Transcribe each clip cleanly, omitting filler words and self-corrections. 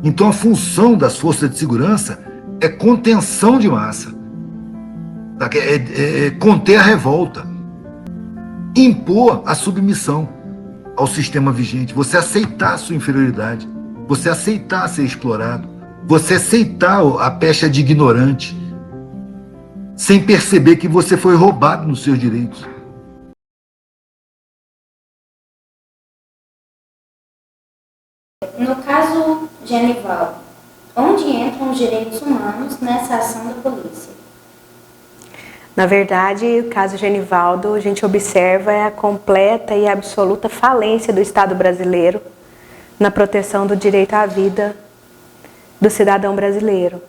Então a função das forças de segurança é contenção de massa, é conter a revolta, impor a submissão ao sistema vigente, você aceitar a sua inferioridade, você aceitar ser explorado, você aceitar a pecha de ignorante, sem perceber que você foi roubado nos seus direitos. No caso Genivaldo, onde entram os direitos humanos nessa ação da polícia? Na verdade, o caso Genivaldo, a gente observa a completa e absoluta falência do Estado brasileiro na proteção do direito à vida do cidadão brasileiro.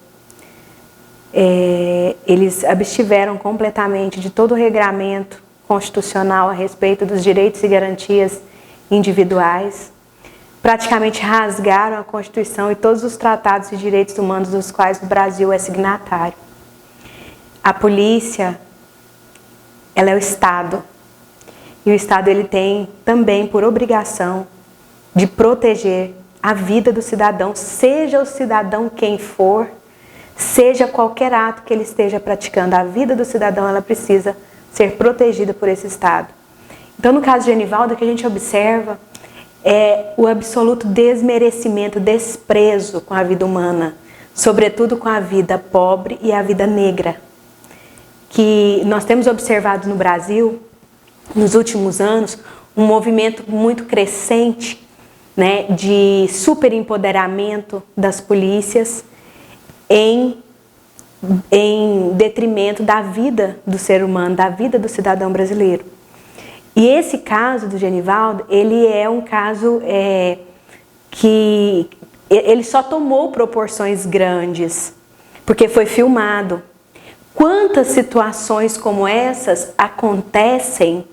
Eles abstiveram completamente de todo o regramento constitucional a respeito dos direitos e garantias individuais, praticamente rasgaram a Constituição e todos os tratados de direitos humanos dos quais o Brasil é signatário. A polícia, ela é o Estado, e o Estado ele tem também por obrigação de proteger a vida do cidadão, seja o cidadão quem for, seja qualquer ato que ele esteja praticando, a vida do cidadão ela precisa ser protegida por esse Estado. Então, no caso de Genivaldo, o que a gente observa é o absoluto desmerecimento, desprezo com a vida humana, sobretudo com a vida pobre e a vida negra, que nós temos observado no Brasil, nos últimos anos, um movimento muito crescente, né, de superempoderamento das polícias em detrimento da vida do ser humano, da vida do cidadão brasileiro. E esse caso do Genivaldo, ele é um caso que ele só tomou proporções grandes, porque foi filmado. Quantas situações como essas acontecem,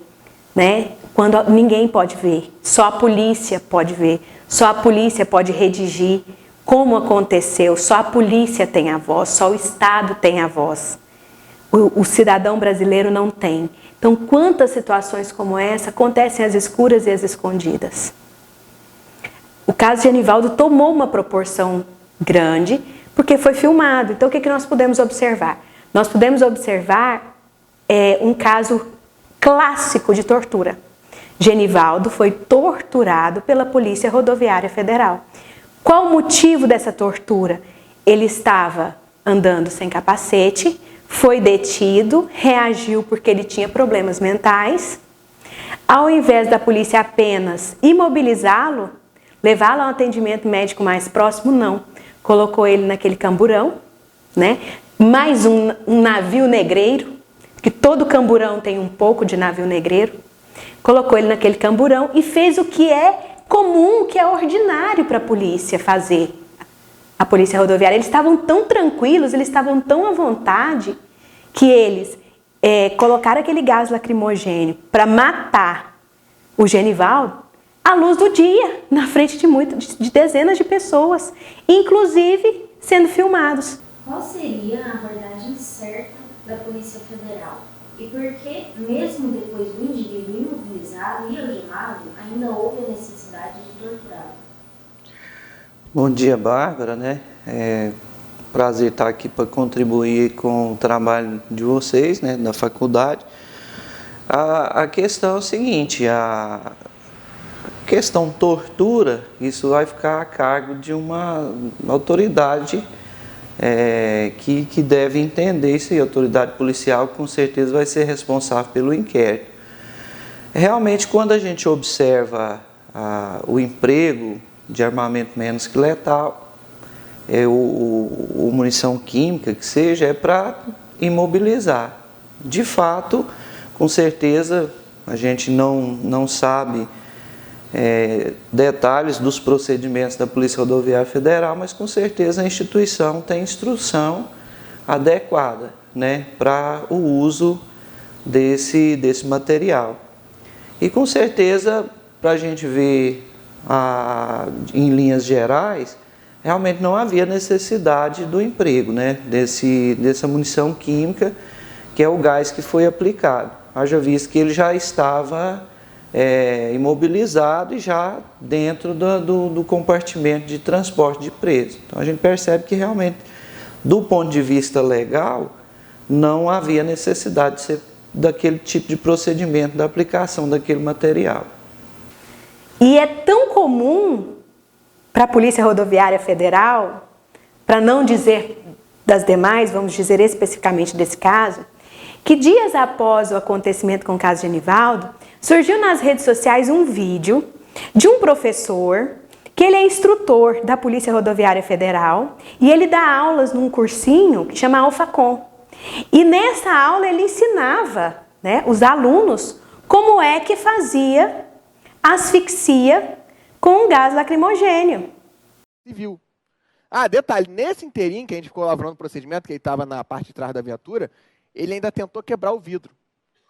né, quando ninguém pode ver, só a polícia pode ver, só a polícia pode redigir como aconteceu, só a polícia tem a voz, só o Estado tem a voz. O cidadão brasileiro não tem. Então, quantas situações como essa acontecem às escuras e às escondidas? O caso de Genivaldo tomou uma proporção grande porque foi filmado. Então, o que nós podemos observar? Nós podemos observar um caso clássico de tortura. Genivaldo foi torturado pela Polícia Rodoviária Federal. Qual o motivo dessa tortura? Ele estava andando sem capacete, foi detido, reagiu porque ele tinha problemas mentais. Ao invés da polícia apenas imobilizá-lo, levá-lo a um atendimento médico mais próximo, não. Colocou ele naquele camburão, né? Mais um navio negreiro, que todo camburão tem um pouco de navio negreiro. Colocou ele naquele camburão e fez o que é comum, que é ordinário para a polícia fazer. A polícia rodoviária, eles estavam tão tranquilos, eles estavam tão à vontade, que eles colocaram aquele gás lacrimogêneo para matar o Genivaldo à luz do dia, na frente de dezenas de pessoas, inclusive sendo filmados. Qual seria a abordagem certa da Polícia Federal? E por que, mesmo depois do indivíduo imobilizado e algemado, ainda houve a necessidade de torturá-lo? Bom dia, Bárbara, né? Prazer estar aqui para contribuir com o trabalho de vocês, né, da faculdade. A questão é o seguinte, a questão tortura, isso vai ficar a cargo de uma autoridade que deve entender isso, e a autoridade policial com certeza vai ser responsável pelo inquérito. Realmente, quando a gente observa o emprego de armamento menos que letal, ou munição química, que seja, é para imobilizar. De fato, com certeza, a gente não sabe detalhes dos procedimentos da Polícia Rodoviária Federal, mas com certeza a instituição tem instrução adequada, né, para o uso desse material. E com certeza para a gente ver em linhas gerais, realmente não havia necessidade do emprego, né, dessa munição química, que é o gás que foi aplicado. Haja visto que ele já estava imobilizado e já dentro do compartimento de transporte de preso. Então a gente percebe que realmente, do ponto de vista legal, não havia necessidade de ser daquele tipo de procedimento da aplicação daquele material. E é tão comum para a Polícia Rodoviária Federal, para não dizer das demais, vamos dizer especificamente desse caso, que dias após o acontecimento com o caso Genivaldo, surgiu nas redes sociais um vídeo de um professor, que ele é instrutor da Polícia Rodoviária Federal, e ele dá aulas num cursinho que chama Alfacom. E nessa aula ele ensinava, né, os alunos como é que fazia asfixia com gás lacrimogênio. Civil. Ah, detalhe, nesse inteirinho que a gente ficou lavrando o procedimento, que ele estava na parte de trás da viatura, ele ainda tentou quebrar o vidro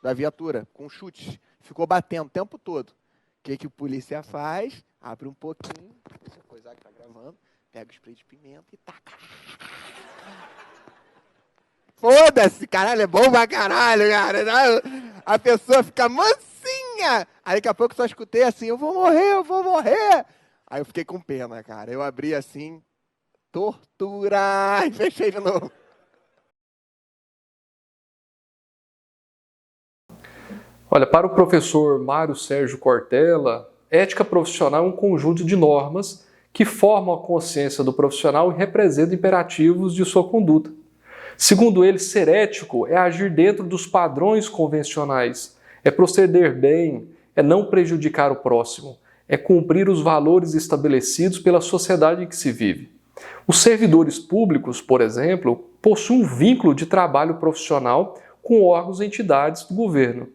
da viatura com chutes. Ficou batendo o tempo todo. O que o polícia faz? Abre um pouquinho, deixa a coisa que tá gravando, pega o spray de pimenta e taca. Foda-se, caralho, é bom pra caralho, cara. A pessoa fica mansinha. Aí daqui a pouco eu só escutei assim, eu vou morrer. Aí eu fiquei com pena, cara. Eu abri assim, tortura, e fechei de novo. Olha, para o professor Mário Sérgio Cortella, ética profissional é um conjunto de normas que formam a consciência do profissional e representam imperativos de sua conduta. Segundo ele, ser ético é agir dentro dos padrões convencionais, é proceder bem, é não prejudicar o próximo, é cumprir os valores estabelecidos pela sociedade em que se vive. Os servidores públicos, por exemplo, possuem um vínculo de trabalho profissional com órgãos e entidades do governo.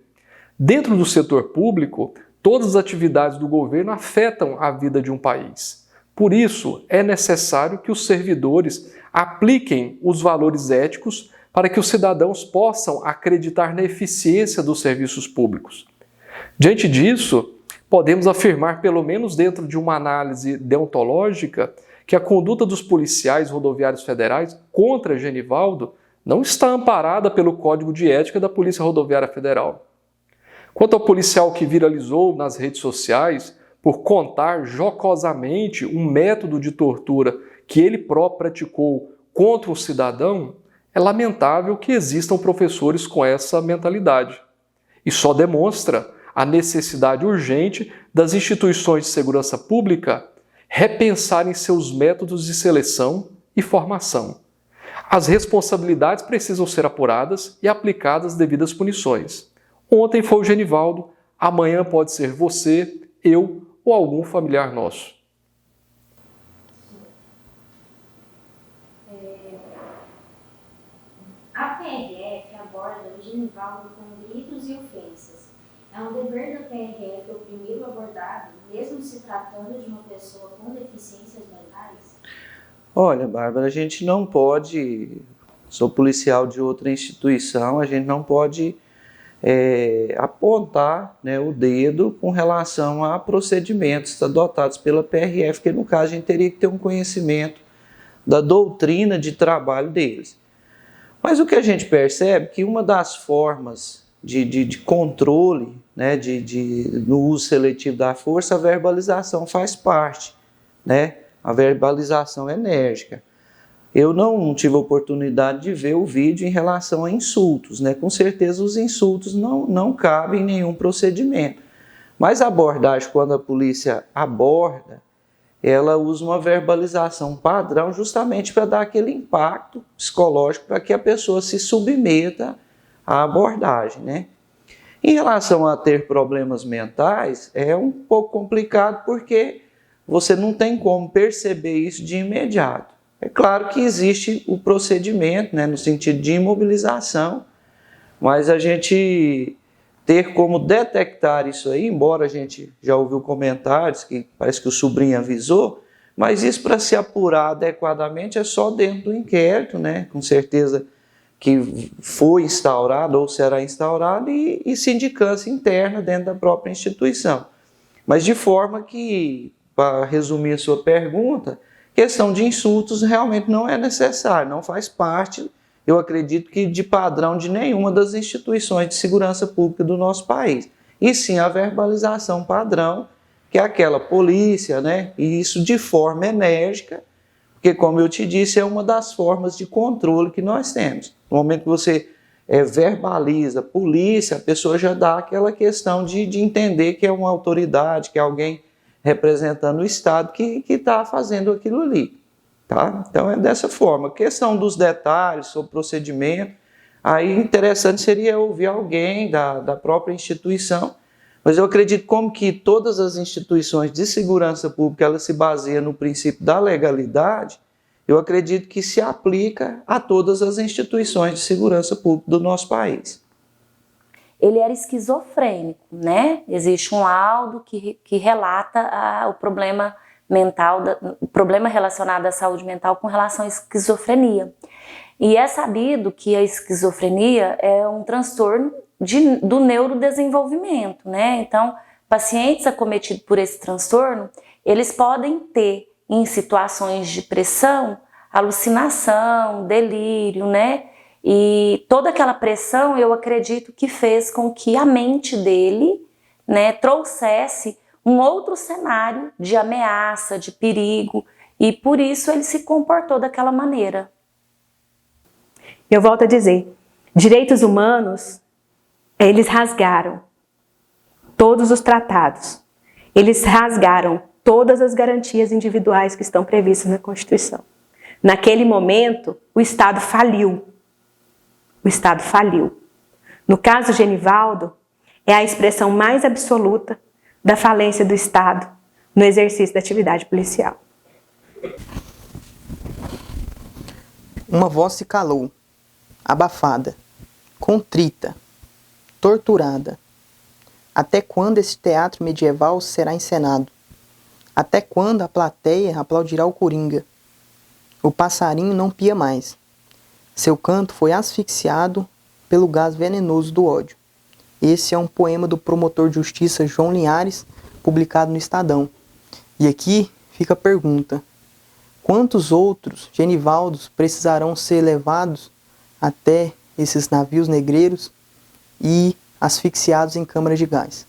Dentro do setor público, todas as atividades do governo afetam a vida de um país. Por isso, é necessário que os servidores apliquem os valores éticos para que os cidadãos possam acreditar na eficiência dos serviços públicos. Diante disso, podemos afirmar, pelo menos dentro de uma análise deontológica, que a conduta dos policiais rodoviários federais contra Genivaldo não está amparada pelo Código de Ética da Polícia Rodoviária Federal. Quanto ao policial que viralizou nas redes sociais por contar jocosamente um método de tortura que ele próprio praticou contra um cidadão, é lamentável que existam professores com essa mentalidade. E só demonstra a necessidade urgente das instituições de segurança pública repensarem seus métodos de seleção e formação. As responsabilidades precisam ser apuradas e aplicadas devidas punições. Ontem foi o Genivaldo, amanhã pode ser você, eu ou algum familiar nosso. A PRF aborda o Genivaldo com gritos e ofensas. É um dever da PRF oprimir o abordado, mesmo se tratando de uma pessoa com deficiências mentais? Olha, Bárbara, a gente não pode, sou policial de outra instituição, a gente não pode apontar, né, o dedo com relação a procedimentos adotados pela PRF, que no caso a gente teria que ter um conhecimento da doutrina de trabalho deles. Mas o que a gente percebe é que uma das formas de controle, né, no uso seletivo da força, a verbalização faz parte, né, a verbalização enérgica. Eu não tive a oportunidade de ver o vídeo em relação a insultos, né? Com certeza os insultos não cabem em nenhum procedimento. Mas a abordagem, quando a polícia aborda, ela usa uma verbalização padrão justamente para dar aquele impacto psicológico para que a pessoa se submeta à abordagem, né? Em relação a ter problemas mentais, é um pouco complicado porque você não tem como perceber isso de imediato. É claro que existe o procedimento, né, no sentido de imobilização, mas a gente ter como detectar isso aí, embora a gente já ouviu comentários que parece que o sobrinho avisou, mas isso para se apurar adequadamente é só dentro do inquérito, né, com certeza que foi instaurado ou será instaurado e sindicância interna dentro da própria instituição. Mas de forma que, para resumir a sua pergunta, questão de insultos realmente não é necessário, não faz parte, eu acredito que de padrão de nenhuma das instituições de segurança pública do nosso país. E sim a verbalização padrão, que é aquela polícia, né? E isso de forma enérgica, porque como eu te disse, é uma das formas de controle que nós temos. No momento que você verbaliza polícia, a pessoa já dá aquela questão de entender que é uma autoridade, que é alguém representando o Estado que está fazendo aquilo ali. Tá? Então é dessa forma. A questão dos detalhes sobre procedimento, aí interessante seria ouvir alguém da própria instituição, mas eu acredito como que todas as instituições de segurança pública elas se baseiam no princípio da legalidade, eu acredito que se aplica a todas as instituições de segurança pública do nosso país. Ele era esquizofrênico, né? Existe um laudo que relata o problema mental, o problema relacionado à saúde mental com relação à esquizofrenia. E é sabido que a esquizofrenia é um transtorno do neurodesenvolvimento, né? Então, pacientes acometidos por esse transtorno, eles podem ter, em situações de pressão, alucinação, delírio, né? E toda aquela pressão, eu acredito que fez com que a mente dele, né, trouxesse um outro cenário de ameaça, de perigo, e por isso ele se comportou daquela maneira. Eu volto a dizer, direitos humanos, eles rasgaram todos os tratados, eles rasgaram todas as garantias individuais que estão previstas na Constituição. Naquele momento, o Estado faliu. O Estado faliu. No caso Genivaldo, é a expressão mais absoluta da falência do Estado no exercício da atividade policial. Uma voz se calou, abafada, contrita, torturada. Até quando esse teatro medieval será encenado? Até quando a plateia aplaudirá o Coringa? O passarinho não pia mais. Seu canto foi asfixiado pelo gás venenoso do ódio. Esse é um poema do promotor de justiça João Linhares, publicado no Estadão. E aqui fica a pergunta: quantos outros Genivaldos precisarão ser levados até esses navios negreiros e asfixiados em câmaras de gás?